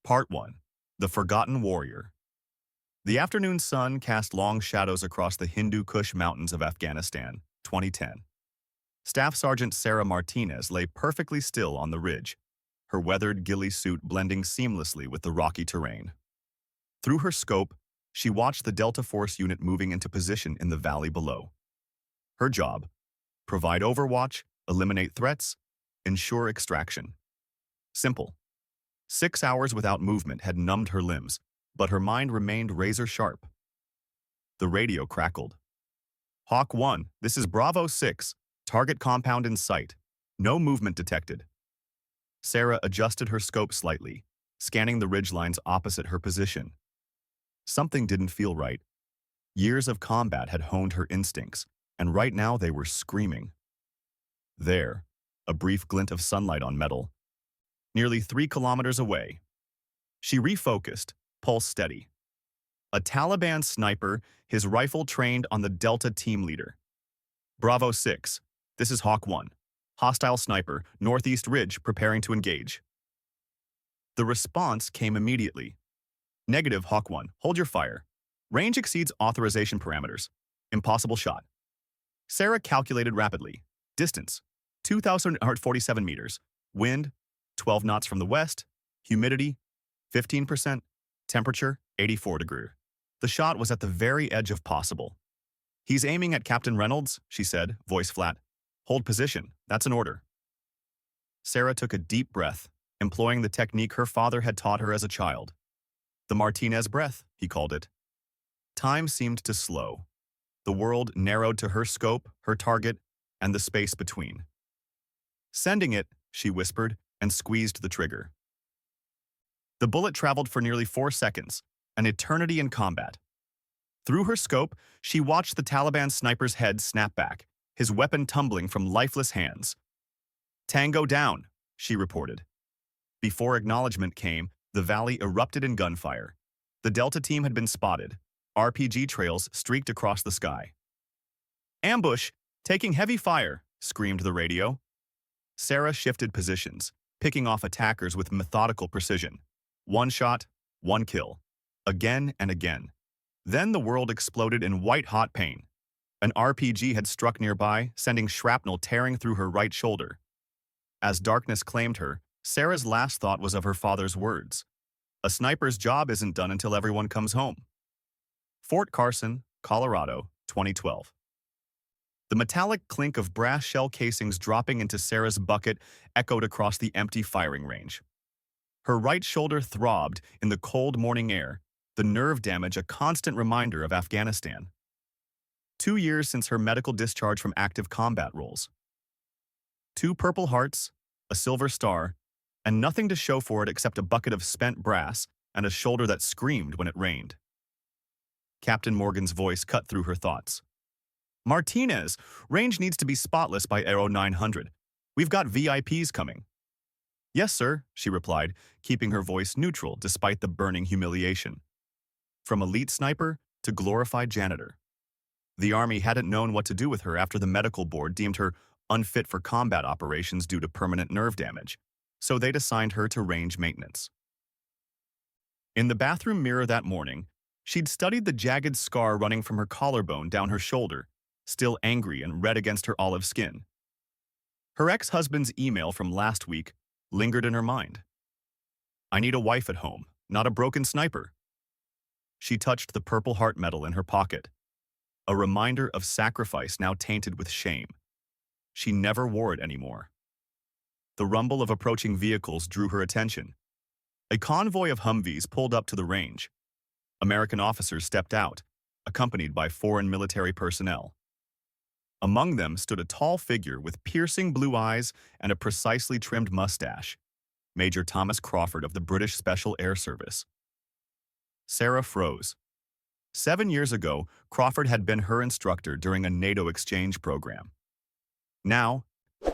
Part 1. The Forgotten Warrior. The afternoon sun cast long shadows across the Hindu Kush Mountains of Afghanistan, 2010. Staff Sergeant Sarah Martinez lay perfectly still on the ridge, her weathered ghillie suit blending seamlessly with the rocky terrain. Through her scope, she watched the Delta Force unit moving into position in the valley below. Her job: provide overwatch, eliminate threats, ensure extraction. Simple. 6 hours without movement had numbed her limbs, but her mind remained razor-sharp. The radio crackled. Hawk 1, this is Bravo 6, target compound in sight. No movement detected. Sarah adjusted her scope slightly, scanning the ridgelines opposite her position. Something didn't feel right. Years of combat had honed her instincts, and right now they were screaming. There, a brief glint of sunlight on metal, nearly 3 kilometers away. She refocused, pulse steady. A Taliban sniper, his rifle trained on the Delta team leader. Bravo 6, this is Hawk 1. Hostile sniper, northeast ridge, preparing to engage. The response came immediately. Negative, Hawk 1, hold your fire. Range exceeds authorization parameters. Impossible shot. Sarah calculated rapidly. Distance, 2,047 meters. Wind, 12 knots from the west. Humidity, 15%. Temperature, 84 degrees. The shot was at the very edge of possible. He's aiming at Captain Reynolds, she said, voice flat. Hold position, that's an order. Sarah took a deep breath, employing the technique her father had taught her as a child. The Martinez breath, he called it. Time seemed to slow. The world narrowed to her scope, her target, and the space between. Sending it, she whispered, and squeezed the trigger. The bullet traveled for nearly 4 seconds, an eternity in combat. Through her scope, she watched the Taliban sniper's head snap back, his weapon tumbling from lifeless hands. Tango down, she reported. Before acknowledgement came, the valley erupted in gunfire. The Delta team had been spotted. RPG trails streaked across the sky. Ambush, taking heavy fire, screamed the radio. Sarah shifted positions, picking off attackers with methodical precision. 1 shot, 1 kill. Again and again. Then the world exploded in white-hot pain. An RPG had struck nearby, sending shrapnel tearing through her right shoulder. As darkness claimed her, Sarah's last thought was of her father's words. A sniper's job isn't done until everyone comes home. Fort Carson, Colorado, 2012. The metallic clink of brass shell casings dropping into Sarah's bucket echoed across the empty firing range. Her right shoulder throbbed in the cold morning air, the nerve damage a constant reminder of Afghanistan. 2 years since her medical discharge from active combat roles. 2 Purple Hearts, a Silver Star, and nothing to show for it except a bucket of spent brass and a shoulder that screamed when it rained. Captain Morgan's voice cut through her thoughts. Martinez, range needs to be spotless by Aero 900. We've got VIPs coming. Yes, sir, she replied, keeping her voice neutral despite the burning humiliation. From elite sniper to glorified janitor. The Army hadn't known what to do with her after the medical board deemed her unfit for combat operations due to permanent nerve damage, so they'd assigned her to range maintenance. In the bathroom mirror that morning, she'd studied the jagged scar running from her collarbone down her shoulder, still angry and red against her olive skin. Her ex-husband's email from last week lingered in her mind. I need a wife at home, not a broken sniper. She touched the Purple Heart medal in her pocket, a reminder of sacrifice now tainted with shame. She never wore it anymore. The rumble of approaching vehicles drew her attention. A convoy of Humvees pulled up to the range. American officers stepped out, accompanied by foreign military personnel. Among them stood a tall figure with piercing blue eyes and a precisely trimmed mustache, Major Thomas Crawford of the British Special Air Service. Sarah froze. 7 years ago, Crawford had been her instructor during a NATO exchange program. Now,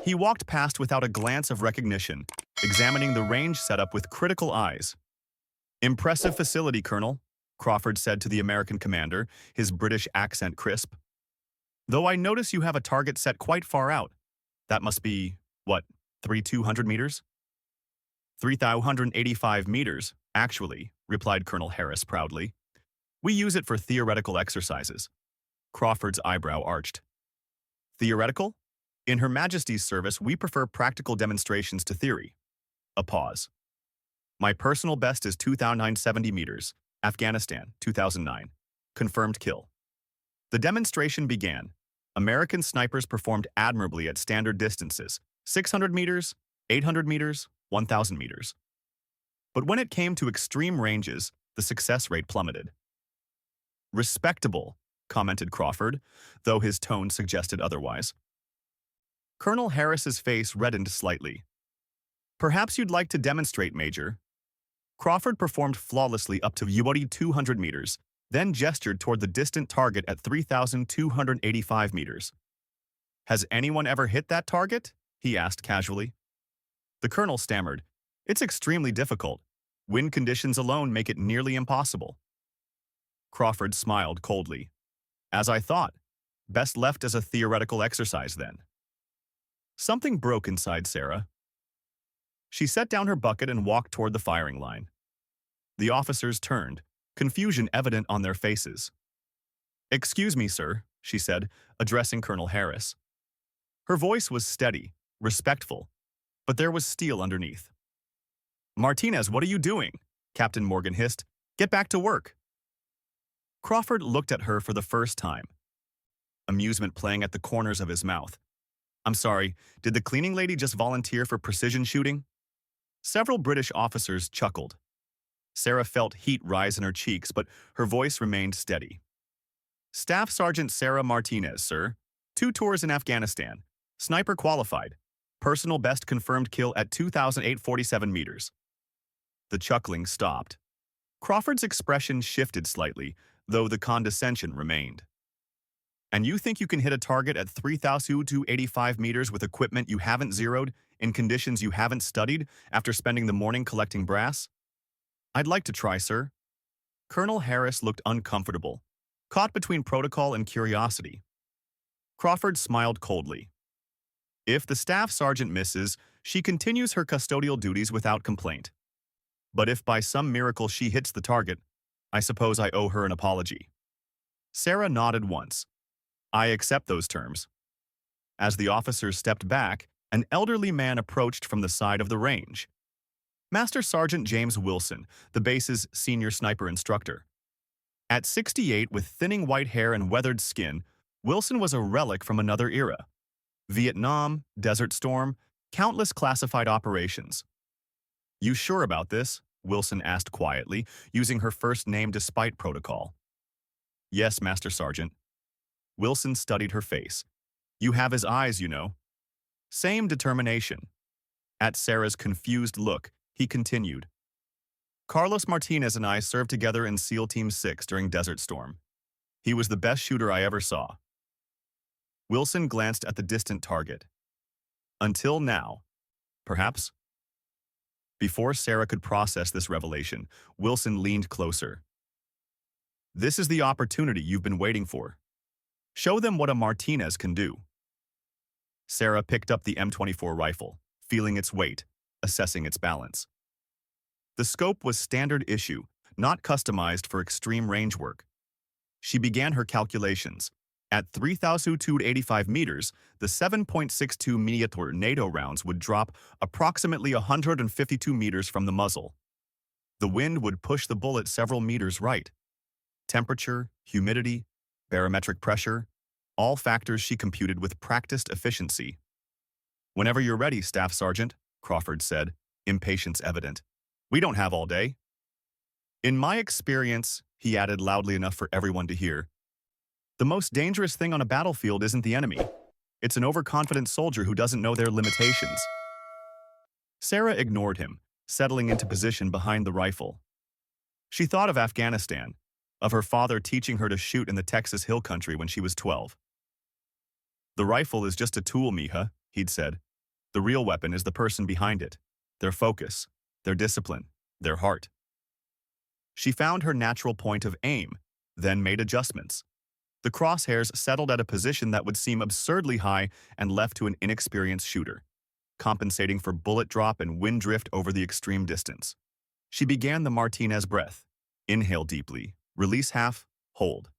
he walked past without a glance of recognition, examining the range setup with critical eyes. Impressive facility, Colonel, Crawford said to the American commander, his British accent crisp. Though I notice you have a target set quite far out. That must be, what, 3,200 meters? 3,085 meters, Actually, replied Colonel Harris proudly, we use it for theoretical exercises. Crawford's eyebrow arched. Theoretical? In Her Majesty's service, we prefer practical demonstrations to theory. A pause. My personal best is 2,970 meters. Afghanistan, 2009. Confirmed kill. The demonstration began. American snipers performed admirably at standard distances, 600 meters, 800 meters, 1,000 meters. But when it came to extreme ranges, the success rate plummeted. Respectable, commented Crawford, though his tone suggested otherwise. Colonel Harris's face reddened slightly. Perhaps you'd like to demonstrate, Major. Crawford performed flawlessly up to 200 meters, then gestured toward the distant target at 3,285 meters. Has anyone ever hit that target? He asked casually. The colonel stammered. It's extremely difficult. Wind conditions alone make it nearly impossible. Crawford smiled coldly. As I thought. Best left as a theoretical exercise then. Something broke inside Sarah. She set down her bucket and walked toward the firing line. The officers turned, confusion evident on their faces. Excuse me, sir, she said, addressing Colonel Harris. Her voice was steady, respectful, but there was steel underneath. Martinez, what are you doing? Captain Morgan hissed. Get back to work. Crawford looked at her for the first time, amusement playing at the corners of his mouth. I'm sorry, did the cleaning lady just volunteer for precision shooting? Several British officers chuckled. Sarah felt heat rise in her cheeks, but her voice remained steady. Staff Sergeant Sarah Martinez, sir. 2 tours in Afghanistan. Sniper qualified. Personal best confirmed kill at 2,847 meters. The chuckling stopped. Crawford's expression shifted slightly, though the condescension remained. And you think you can hit a target at 3,285 meters with equipment you haven't zeroed, in conditions you haven't studied, after spending the morning collecting brass? I'd like to try, sir. Colonel Harris looked uncomfortable, caught between protocol and curiosity. Crawford smiled coldly. If the staff sergeant misses, she continues her custodial duties without complaint. But if by some miracle she hits the target, I suppose I owe her an apology. Sarah nodded once. I accept those terms. As the officers stepped back, an elderly man approached from the side of the range. Master Sergeant James Wilson, the base's senior sniper instructor. At 68, with thinning white hair and weathered skin, Wilson was a relic from another era. Vietnam, Desert Storm, countless classified operations. You sure about this? Wilson asked quietly, using her first name despite protocol. Yes, Master Sergeant. Wilson studied her face. You have his eyes, you know. Same determination. At Sarah's confused look, he continued. Carlos Martinez and I served together in SEAL Team 6 during Desert Storm. He was the best shooter I ever saw. Wilson glanced at the distant target. Until now, perhaps? Before Sarah could process this revelation, Wilson leaned closer. This is the opportunity you've been waiting for. Show them what a Martinez can do. Sarah picked up the M24 rifle, feeling its weight, assessing its balance. The scope was standard issue, not customized for extreme range work. She began her calculations. At 3,285 meters, the 7.62 miniature NATO rounds would drop approximately 152 meters from the muzzle. The wind would push the bullet several meters right. Temperature, humidity, barometric pressure, all factors she computed with practiced efficiency. Whenever you're ready, Staff Sergeant, Crawford said, impatience evident. We don't have all day. In my experience, he added loudly enough for everyone to hear, the most dangerous thing on a battlefield isn't the enemy. It's an overconfident soldier who doesn't know their limitations. Sarah ignored him, settling into position behind the rifle. She thought of Afghanistan, of her father teaching her to shoot in the Texas Hill Country when she was 12. The rifle is just a tool, Mija, he'd said. The real weapon is the person behind it, their focus, their discipline, their heart. She found her natural point of aim, then made adjustments. The crosshairs settled at a position that would seem absurdly high and left to an inexperienced shooter, compensating for bullet drop and wind drift over the extreme distance. She began the Martinez breath. Inhale deeply, release half, hold.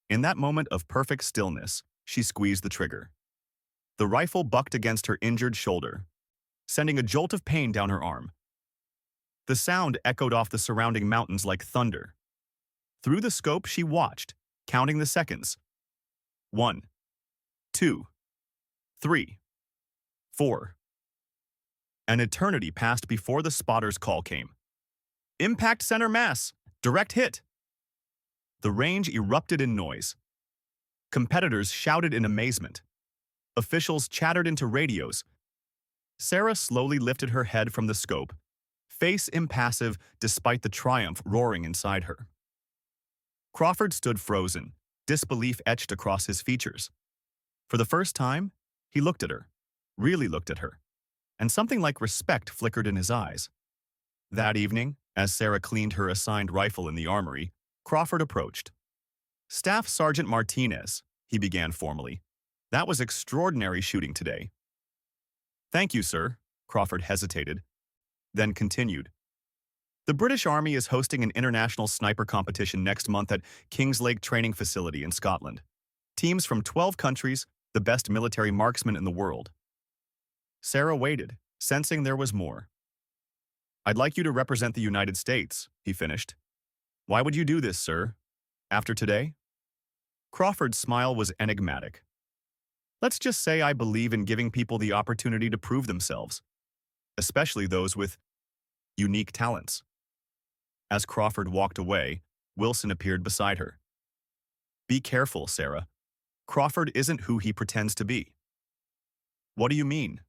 In that moment of perfect stillness, she squeezed the trigger. The rifle bucked against her injured shoulder, sending a jolt of pain down her arm. The sound echoed off the surrounding mountains like thunder. Through the scope, she watched, counting the seconds. 1, 2, 3, 4. An eternity passed before the spotter's call came. Impact center mass! Direct hit! The range erupted in noise. Competitors shouted in amazement. Officials chattered into radios. Sarah slowly lifted her head from the scope, face impassive despite the triumph roaring inside her. Crawford stood frozen, disbelief etched across his features. For the first time, he looked at her, really looked at her, and something like respect flickered in his eyes. That evening, as Sarah cleaned her assigned rifle in the armory, Crawford approached. "Staff Sergeant Martinez," he began formally. "That was extraordinary shooting today." "Thank you, sir," Crawford hesitated, then continued. "The British Army is hosting an international sniper competition next month at Kings Lake Training Facility in Scotland. Teams from 12 countries, the best military marksmen in the world." Sarah waited, sensing there was more. "I'd like you to represent the United States," he finished. "Why would you do this, sir? After today?" Crawford's smile was enigmatic. "Let's just say I believe in giving people the opportunity to prove themselves, especially those with unique talents." As Crawford walked away, Wilson appeared beside her. "Be careful, Sarah. Crawford isn't who he pretends to be." "What do you mean?"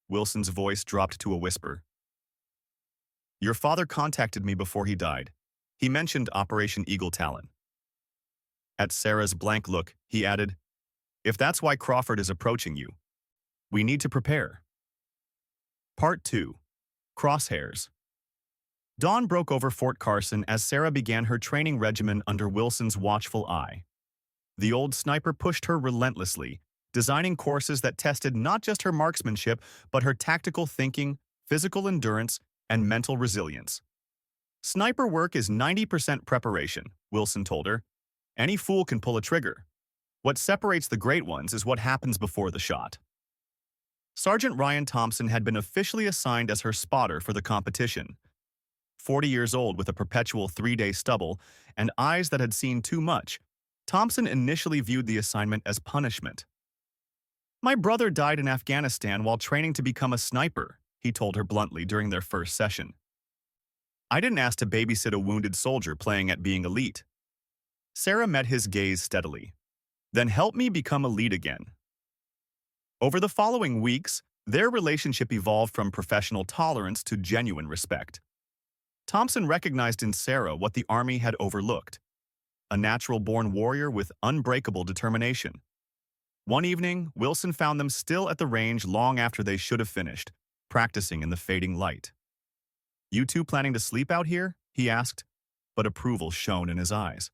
Wilson's voice dropped to a whisper. "Your father contacted me before he died. He mentioned Operation Eagle Talon." At Sarah's blank look, he added, "If that's why Crawford is approaching you, we need to prepare." Part 2. Crosshairs. Dawn broke over Fort Carson as Sarah began her training regimen under Wilson's watchful eye. The old sniper pushed her relentlessly, designing courses that tested not just her marksmanship, but her tactical thinking, physical endurance, and mental resilience. "Sniper work is 90% preparation," Wilson told her. "Any fool can pull a trigger. What separates the great ones is what happens before the shot." Sergeant Ryan Thompson had been officially assigned as her spotter for the competition. 40 years old with a perpetual 3-day stubble and eyes that had seen too much, Thompson initially viewed the assignment as punishment. "My brother died in Afghanistan while training to become a sniper," he told her bluntly during their first session. "I didn't ask to babysit a wounded soldier playing at being elite." Sarah met his gaze steadily. "Then help me become elite again." Over the following weeks, their relationship evolved from professional tolerance to genuine respect. Thompson recognized in Sarah what the Army had overlooked: a natural-born warrior with unbreakable determination. One evening, Wilson found them still at the range long after they should have finished, practicing in the fading light. "You two planning to sleep out here?" he asked, but approval shone in his eyes.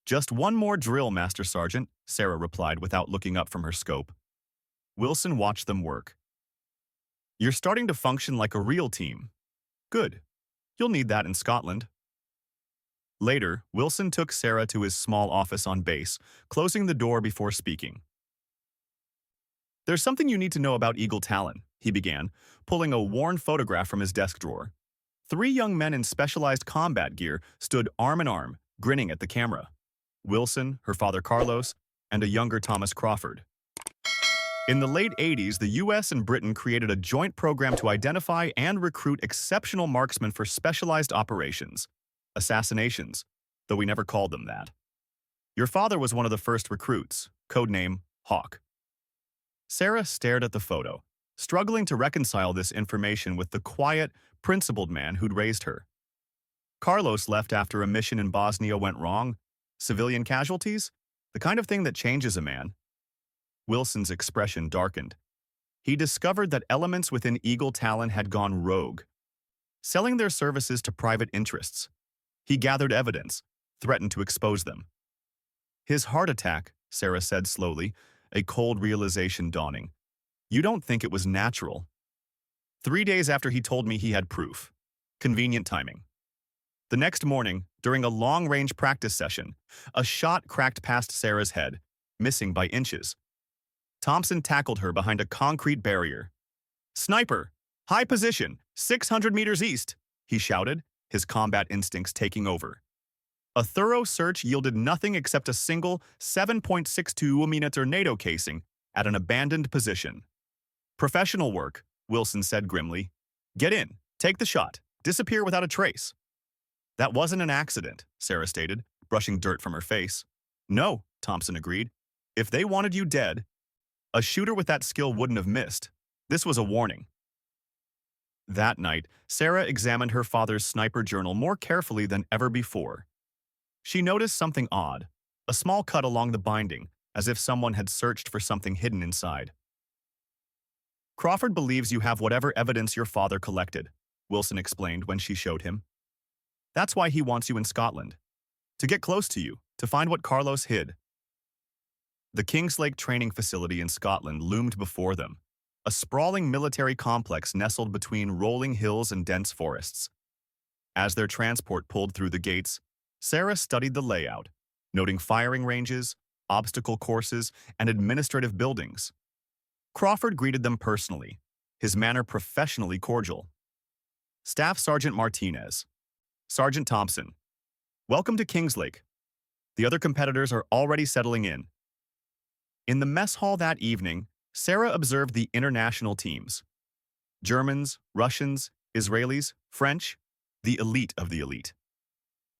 "Just one more drill, Master Sergeant," Sarah replied without looking up from her scope. Wilson watched them work. "You're starting to function like a real team. Good. You'll need that in Scotland." Later, Wilson took Sarah to his small office on base, closing the door before speaking. "There's something you need to know about Eagle Talon," he began, pulling a worn photograph from his desk drawer. 3 young men in specialized combat gear stood arm in arm, grinning at the camera. Wilson, her father Carlos, and a younger Thomas Crawford. In the late 80s, the US and Britain created a joint program to identify and recruit exceptional marksmen for specialized operations, assassinations, though we never called them that. Your father was one of the first recruits, codename Hawk. Sarah stared at the photo, struggling to reconcile this information with the quiet, principled man who'd raised her. Carlos left after a mission in Bosnia went wrong. Civilian casualties? The kind of thing that changes a man. Wilson's expression darkened. He discovered that elements within Eagle Talon had gone rogue, selling their services to private interests. He gathered evidence, threatened to expose them. "His heart attack," Sarah said slowly, a cold realization dawning. "You don't think it was natural?" 3 days after he told me he had proof. Convenient timing. The next morning, during a long-range practice session, a shot cracked past Sarah's head, missing by inches. Thompson tackled her behind a concrete barrier. "Sniper! High position! 600 meters east!" he shouted, his combat instincts taking over. A thorough search yielded nothing except a single 7.62mm NATO casing at an abandoned position. "Professional work," Wilson said grimly. "Get in, take the shot, disappear without a trace." "That wasn't an accident," Sarah stated, brushing dirt from her face. "No," Thompson agreed. "If they wanted you dead, a shooter with that skill wouldn't have missed. This was a warning." That night, Sarah examined her father's sniper journal more carefully than ever before. She noticed something odd, a small cut along the binding, as if someone had searched for something hidden inside. "Crawford believes you have whatever evidence your father collected," Wilson explained when she showed him. "That's why he wants you in Scotland. To get close to you, to find what Carlos hid." The Kingslake training facility in Scotland loomed before them, a sprawling military complex nestled between rolling hills and dense forests. As their transport pulled through the gates, Sarah studied the layout, noting firing ranges, obstacle courses, and administrative buildings. Crawford greeted them personally, his manner professionally cordial. "Staff Sergeant Martinez. Sergeant Thompson. Welcome to Kingslake. The other competitors are already settling in." In the mess hall that evening, Sarah observed the international teams. Germans, Russians, Israelis, French, the elite of the elite.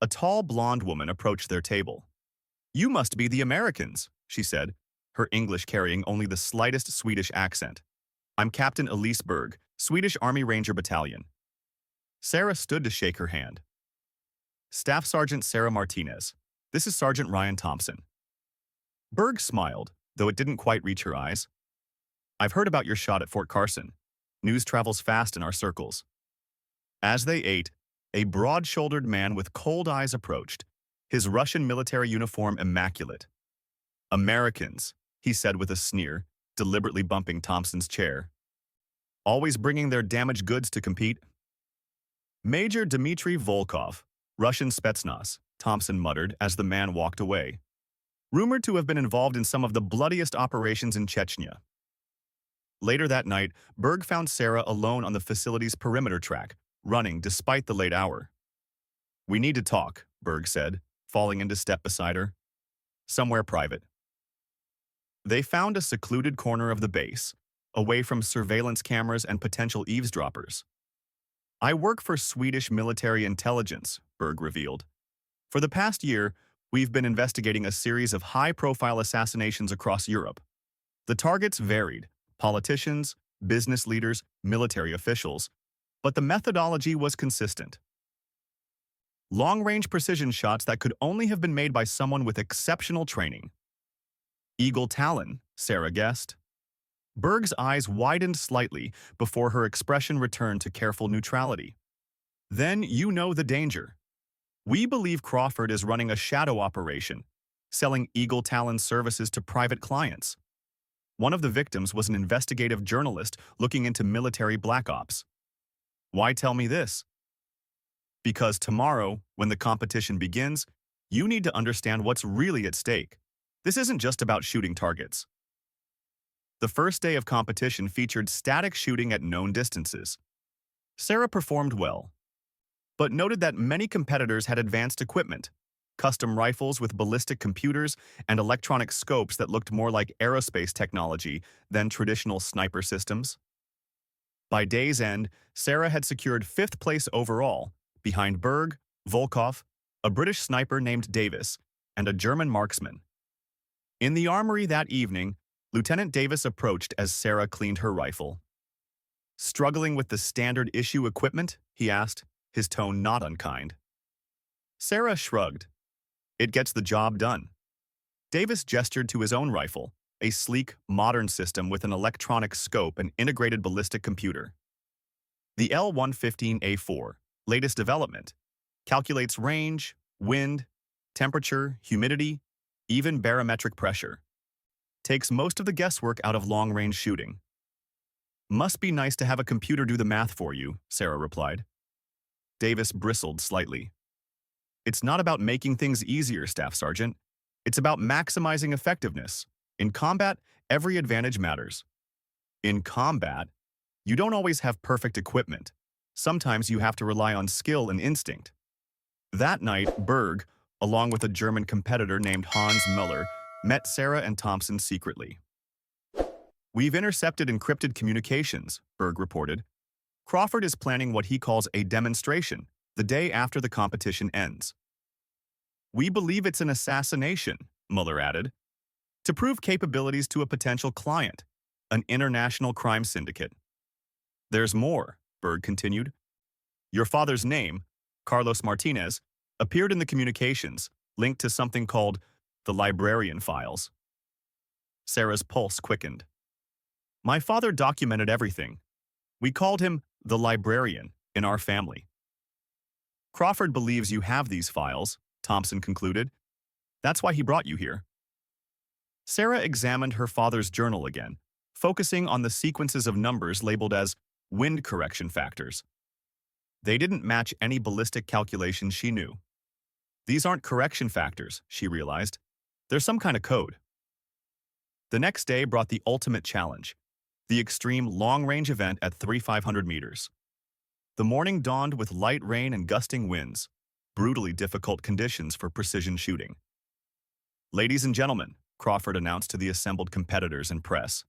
A tall blonde woman approached their table. "You must be the Americans," she said, her English carrying only the slightest Swedish accent. "I'm Captain Elise Berg, Swedish Army Ranger Battalion." Sarah stood to shake her hand. "Staff Sergeant Sarah Martinez. This is Sergeant Ryan Thompson." Berg smiled, though it didn't quite reach her eyes. "I've heard about your shot at Fort Carson. News travels fast in our circles." As they ate, a broad-shouldered man with cold eyes approached, his Russian military uniform immaculate. "Americans," he said with a sneer, deliberately bumping Thompson's chair. "Always bringing their damaged goods to compete." "Major Dmitry Volkov, Russian Spetsnaz," Thompson muttered as the man walked away. "Rumored to have been involved in some of the bloodiest operations in Chechnya." Later that night, Berg found Sarah alone on the facility's perimeter track, running despite the late hour. "We need to talk," Berg said, falling into step beside her. "Somewhere private." They found a secluded corner of the base, away from surveillance cameras and potential eavesdroppers. "I work for Swedish military intelligence," Berg revealed. "For the past year, we've been investigating a series of high-profile assassinations across Europe. The targets varied: politicians, business leaders, military officials, but the methodology was consistent. Long-range precision shots that could only have been made by someone with exceptional training." "Eagle Talon," Sarah guessed. Berg's eyes widened slightly before her expression returned to careful neutrality. "Then you know the danger. We believe Crawford is running a shadow operation, selling Eagle Talon services to private clients. One of the victims was an investigative journalist looking into military black ops." "Why tell me this?" "Because tomorrow, when the competition begins, you need to understand what's really at stake. This isn't just about shooting targets." The first day of competition featured static shooting at known distances. Sarah performed well, but noted that many competitors had advanced equipment, custom rifles with ballistic computers and electronic scopes that looked more like aerospace technology than traditional sniper systems. By day's end, Sarah had secured 5th place overall, behind Berg, Volkov, a British sniper named Davis, and a German marksman. In the armory that evening, Lieutenant Davis approached as Sarah cleaned her rifle. "Struggling with the standard issue equipment?" he asked, his tone not unkind. Sarah shrugged. "It gets the job done." Davis gestured to his own rifle, a sleek, modern system with an electronic scope and integrated ballistic computer. The L-115A4, latest development, calculates range, wind, temperature, humidity, even barometric pressure. Takes most of the guesswork out of long-range shooting. "Must be nice to have a computer do the math for you," Sarah replied. Davis bristled slightly. It's not about making things easier, Staff Sergeant. It's about maximizing effectiveness. In combat, every advantage matters. In combat, you don't always have perfect equipment. Sometimes you have to rely on skill and instinct. That night, Berg, along with a German competitor named Hans Müller, met Sarah and Thompson secretly. We've intercepted encrypted communications, Berg reported. Crawford is planning what he calls a demonstration the day after the competition ends. We believe it's an assassination, Mueller added, to prove capabilities to a potential client, an international crime syndicate. There's more, Berg continued. Your father's name, Carlos Martinez, appeared in the communications, linked to something called the Librarian Files. Sarah's pulse quickened. My father documented everything. We called him the librarian in our family. Crawford believes you have these files, Thompson concluded. That's why he brought you here. Sarah examined her father's journal again, focusing on the sequences of numbers labeled as wind correction factors. They didn't match any ballistic calculations she knew. These aren't correction factors, she realized. They're some kind of code. The next day brought the ultimate challenge, the extreme long-range event at 3,500 meters. The morning dawned with light rain and gusting winds, brutally difficult conditions for precision shooting. Ladies and gentlemen, Crawford announced to the assembled competitors and press,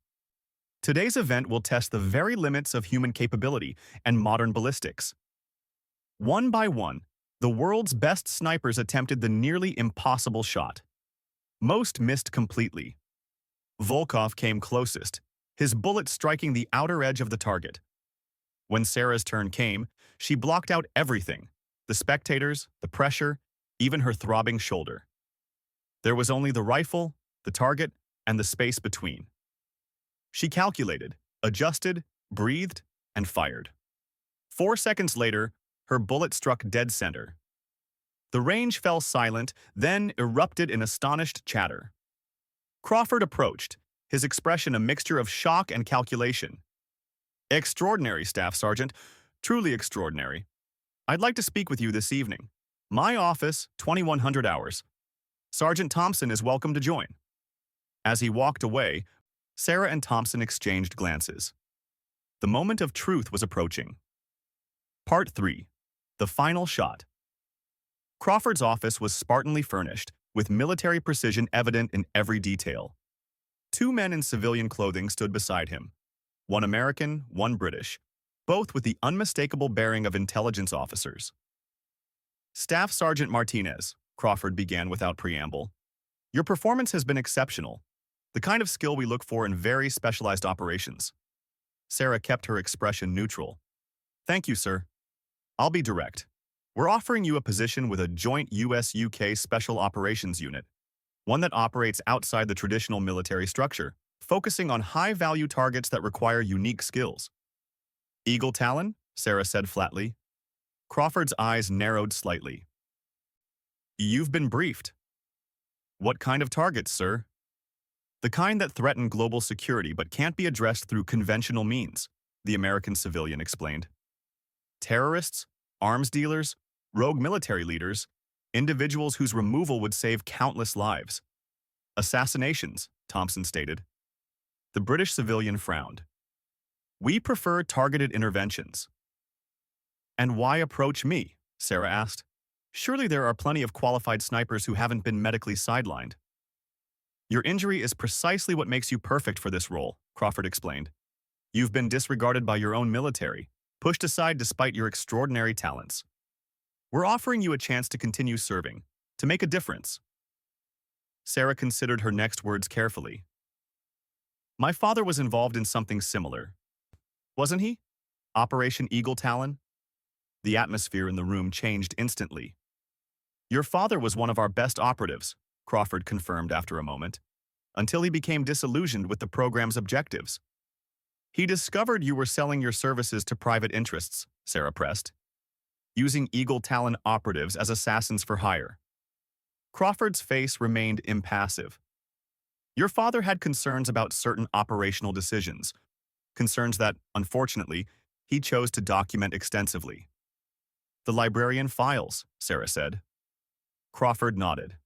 today's event will test the very limits of human capability and modern ballistics. One by one, the world's best snipers attempted the nearly impossible shot. Most missed completely. Volkov came closest, his bullet striking the outer edge of the target. When Sarah's turn came, she blocked out everything, the spectators, the pressure, even her throbbing shoulder. There was only the rifle, the target, and the space between. She calculated, adjusted, breathed, and fired. 4 seconds later, her bullet struck dead center. The range fell silent, then erupted in astonished chatter. Crawford approached, his expression a mixture of shock and calculation. Extraordinary, Staff Sergeant. Truly extraordinary. I'd like to speak with you this evening. My office, 2100 hours. Sergeant Thompson is welcome to join. As he walked away, Sarah and Thompson exchanged glances. The moment of truth was approaching. Part 3. The Final Shot. Crawford's office was spartanly furnished, with military precision evident in every detail. 2 men in civilian clothing stood beside him. One American, one British, both with the unmistakable bearing of intelligence officers. Staff Sergeant Martinez, Crawford began without preamble. Your performance has been exceptional, the kind of skill we look for in very specialized operations. Sarah kept her expression neutral. Thank you, sir. I'll be direct. We're offering you a position with a joint US-UK Special Operations Unit, one that operates outside the traditional military structure, focusing on high-value targets that require unique skills. Eagle Talon? Sarah said flatly. Crawford's eyes narrowed slightly. You've been briefed. What kind of targets, sir? The kind that threaten global security but can't be addressed through conventional means, the American civilian explained. Terrorists, arms dealers, rogue military leaders, individuals whose removal would save countless lives. Assassinations, Thompson stated. The British civilian frowned. We prefer targeted interventions. And why approach me? Sarah asked. Surely there are plenty of qualified snipers who haven't been medically sidelined. Your injury is precisely what makes you perfect for this role, Crawford explained. You've been disregarded by your own military, pushed aside despite your extraordinary talents. We're offering you a chance to continue serving, to make a difference. Sarah considered her next words carefully. My father was involved in something similar. Wasn't he? Operation Eagle Talon? The atmosphere in the room changed instantly. Your father was one of our best operatives, Crawford confirmed after a moment, until he became disillusioned with the program's objectives. He discovered you were selling your services to private interests, Sarah pressed, using Eagle Talon operatives as assassins for hire. Crawford's face remained impassive. Your father had concerns about certain operational decisions, concerns that, unfortunately, he chose to document extensively. The Librarian Files, Sarah said. Crawford nodded.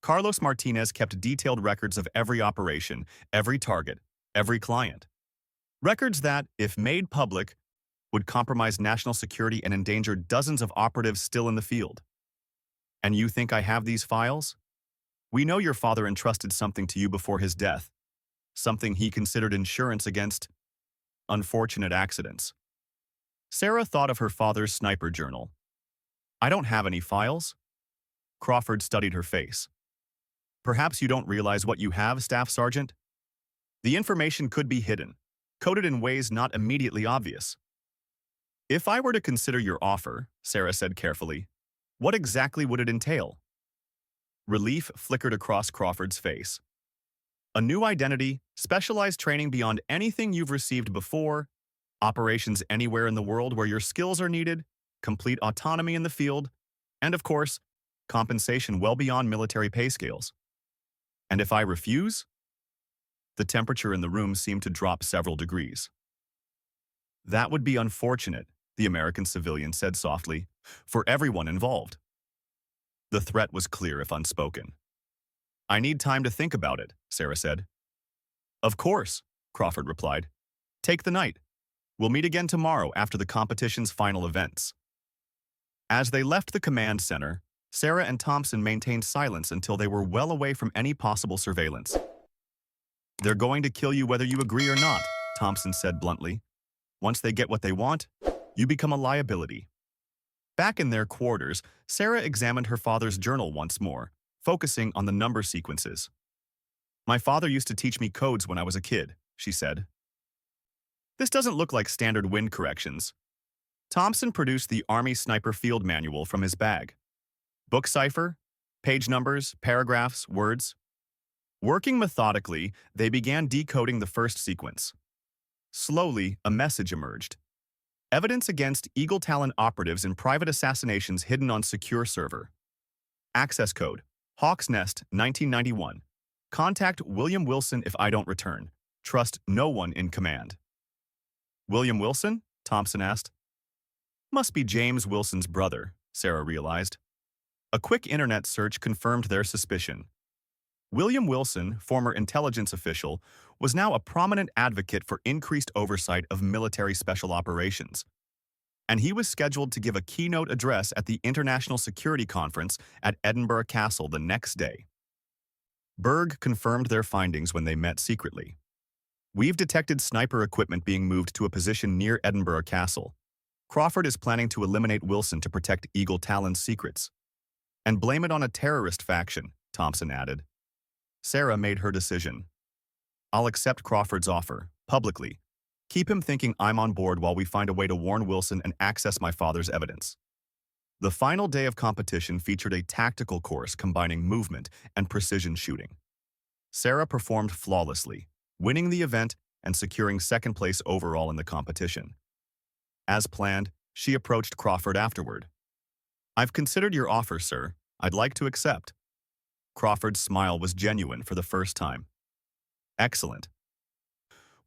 Carlos Martinez kept detailed records of every operation, every target, every client. Records that, if made public, would compromise national security and endanger dozens of operatives still in the field. And you think I have these files? We know your father entrusted something to you before his death, something he considered insurance against unfortunate accidents. Sarah thought of her father's sniper journal. I don't have any files. Crawford studied her face. Perhaps you don't realize what you have, Staff Sergeant? The information could be hidden, coded in ways not immediately obvious. If I were to consider your offer, Sarah said carefully, what exactly would it entail? Relief flickered across Crawford's face. A new identity, specialized training beyond anything you've received before, operations anywhere in the world where your skills are needed, complete autonomy in the field, and of course, compensation well beyond military pay scales. And if I refuse? The temperature in the room seemed to drop several degrees. That would be unfortunate, the American civilian said softly, for everyone involved. The threat was clear if unspoken. I need time to think about it, Sarah said. Of course, Crawford replied. Take the night. We'll meet again tomorrow after the competition's final events. As they left the command center, Sarah and Thompson maintained silence until they were well away from any possible surveillance. They're going to kill you whether you agree or not, Thompson said bluntly. Once they get what they want, you become a liability. Back in their quarters, Sarah examined her father's journal once more, focusing on the number sequences. My father used to teach me codes when I was a kid, she said. This doesn't look like standard wind corrections. Thompson produced the Army Sniper Field Manual from his bag. Book cipher, page numbers, paragraphs, words. Working methodically, they began decoding the first sequence. Slowly, a message emerged. Evidence against Eagle Talon operatives in private assassinations hidden on secure server. Access code, Hawk's Nest, 1991. Contact William Wilson if I don't return. Trust no one in command. William Wilson? Thompson asked. Must be James Wilson's brother, Sarah realized. A quick internet search confirmed their suspicion. William Wilson, former intelligence official, was now a prominent advocate for increased oversight of military special operations. And he was scheduled to give a keynote address at the International Security Conference at Edinburgh Castle the next day. Berg confirmed their findings when they met secretly. We've detected sniper equipment being moved to a position near Edinburgh Castle. Crawford is planning to eliminate Wilson to protect Eagle Talon's secrets. And blame it on a terrorist faction, Thompson added. Sarah made her decision. I'll accept Crawford's offer, publicly. Keep him thinking I'm on board while we find a way to warn Wilson and access my father's evidence. The final day of competition featured a tactical course combining movement and precision shooting. Sarah performed flawlessly, winning the event and securing second place overall in the competition. As planned, she approached Crawford afterward. I've considered your offer, sir. I'd like to accept. Crawford's smile was genuine for the first time. Excellent.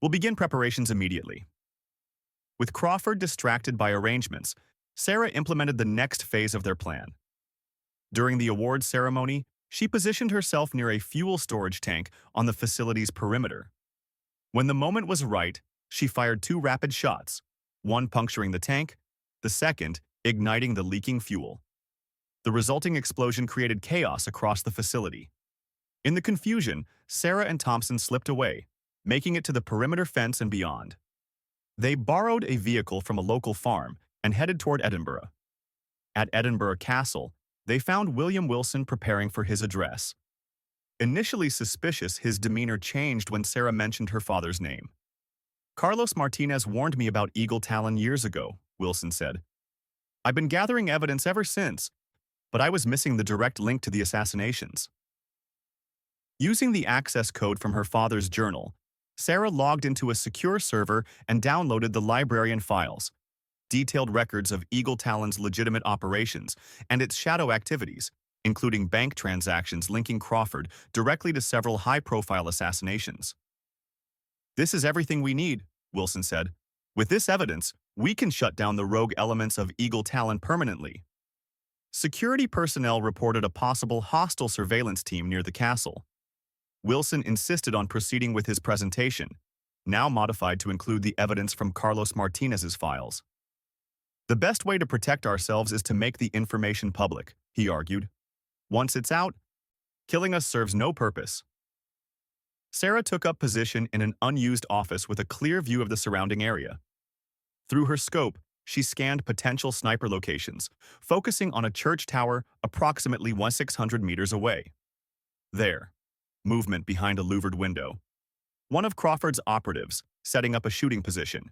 We'll begin preparations immediately. With Crawford distracted by arrangements, Sarah implemented the next phase of their plan. During the awards ceremony, she positioned herself near a fuel storage tank on the facility's perimeter. When the moment was right, she fired 2 rapid shots, one puncturing the tank, the second igniting the leaking fuel. The resulting explosion created chaos across the facility. In the confusion, Sarah and Thompson slipped away, making it to the perimeter fence and beyond. They borrowed a vehicle from a local farm and headed toward Edinburgh. At Edinburgh Castle, they found William Wilson preparing for his address. Initially suspicious, his demeanor changed when Sarah mentioned her father's name. Carlos Martinez warned me about Eagle Talon years ago, Wilson said. I've been gathering evidence ever since, but I was missing the direct link to the assassinations. Using the access code from her father's journal, Sarah logged into a secure server and downloaded the Librarian Files, detailed records of Eagle Talon's legitimate operations and its shadow activities, including bank transactions linking Crawford directly to several high-profile assassinations. This is everything we need, Wilson said. With this evidence, We can shut down the rogue elements of Eagle Talon permanently. Security personnel reported a possible hostile surveillance team near the castle. Wilson insisted on proceeding with his presentation, now modified to include the evidence from Carlos Martinez's files. The best way to protect ourselves is to make the information public, he argued. Once it's out, killing us serves no purpose. Sarah took up position in an unused office with a clear view of the surrounding area. Through her scope, she scanned potential sniper locations, focusing on a church tower approximately 600 meters away. There, movement behind a louvered window. One of Crawford's operatives, setting up a shooting position.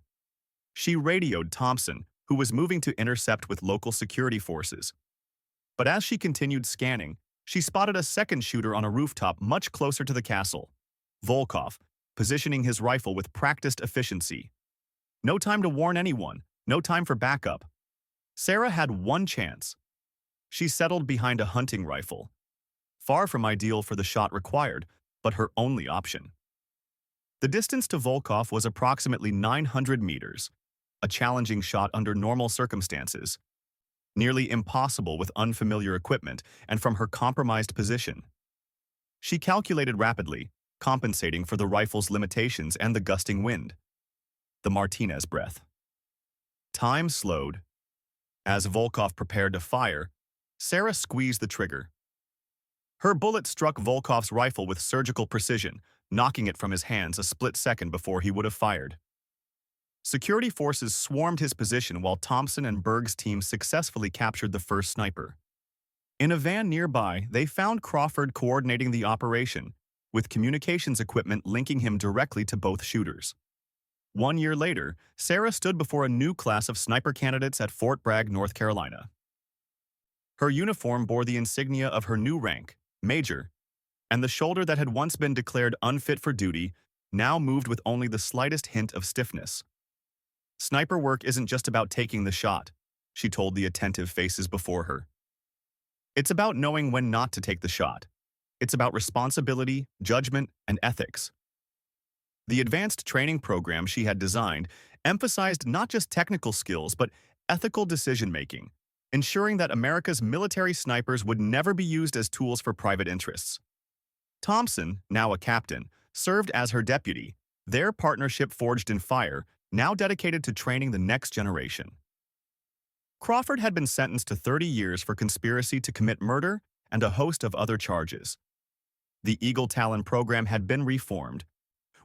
She radioed Thompson, who was moving to intercept with local security forces. But as she continued scanning, she spotted a second shooter on a rooftop much closer to the castle. Volkov, positioning his rifle with practiced efficiency. No time to warn anyone, no time for backup. Sarah had one chance. She settled behind a hunting rifle. Far from ideal for the shot required, but her only option. The distance to Volkov was approximately 900 meters, a challenging shot under normal circumstances, nearly impossible with unfamiliar equipment and from her compromised position. She calculated rapidly, compensating for the rifle's limitations and the gusting wind. The Martinez breath. Time slowed. As Volkov prepared to fire, Sarah squeezed the trigger. Her bullet struck Volkov's rifle with surgical precision, knocking it from his hands a split second before he would have fired. Security forces swarmed his position while Thompson and Berg's team successfully captured the first sniper. In a van nearby, they found Crawford coordinating the operation, with communications equipment linking him directly to both shooters. 1 year later, Sarah stood before a new class of sniper candidates at Fort Bragg, North Carolina. Her uniform bore the insignia of her new rank, Major, and the shoulder that had once been declared unfit for duty now moved with only the slightest hint of stiffness. Sniper work isn't just about taking the shot, she told the attentive faces before her. It's about knowing when not to take the shot. It's about responsibility, judgment, and ethics. The advanced training program she had designed emphasized not just technical skills but ethical decision-making, ensuring that America's military snipers would never be used as tools for private interests. Thompson, now a captain, served as her deputy, their partnership forged in fire, now dedicated to training the next generation. Crawford had been sentenced to 30 years for conspiracy to commit murder and a host of other charges. The Eagle Talon program had been reformed,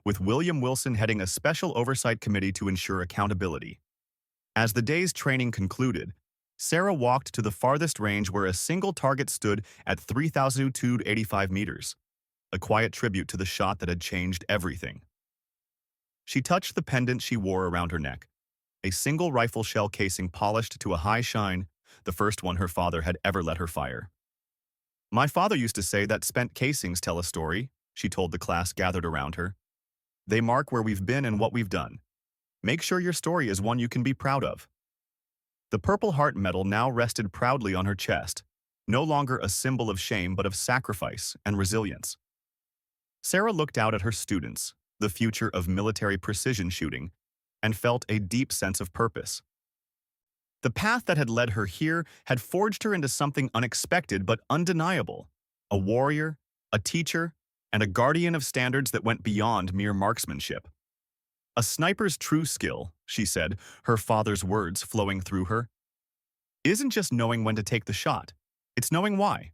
with William Wilson heading a special oversight committee to ensure accountability. As the day's training concluded, Sarah walked to the farthest range where a single target stood at 3,285 meters, a quiet tribute to the shot that had changed everything. She touched the pendant she wore around her neck, a single rifle shell casing polished to a high shine, the first one her father had ever let her fire. "My father used to say that spent casings tell a story," she told the class gathered around her. "They mark where we've been and what we've done. Make sure your story is one you can be proud of." The Purple Heart medal now rested proudly on her chest, no longer a symbol of shame but of sacrifice and resilience. Sarah looked out at her students, the future of military precision shooting, and felt a deep sense of purpose. The path that had led her here had forged her into something unexpected but undeniable, a warrior, a teacher, and a guardian of standards that went beyond mere marksmanship. "A sniper's true skill," she said, her father's words flowing through her, "isn't just knowing when to take the shot, it's knowing why.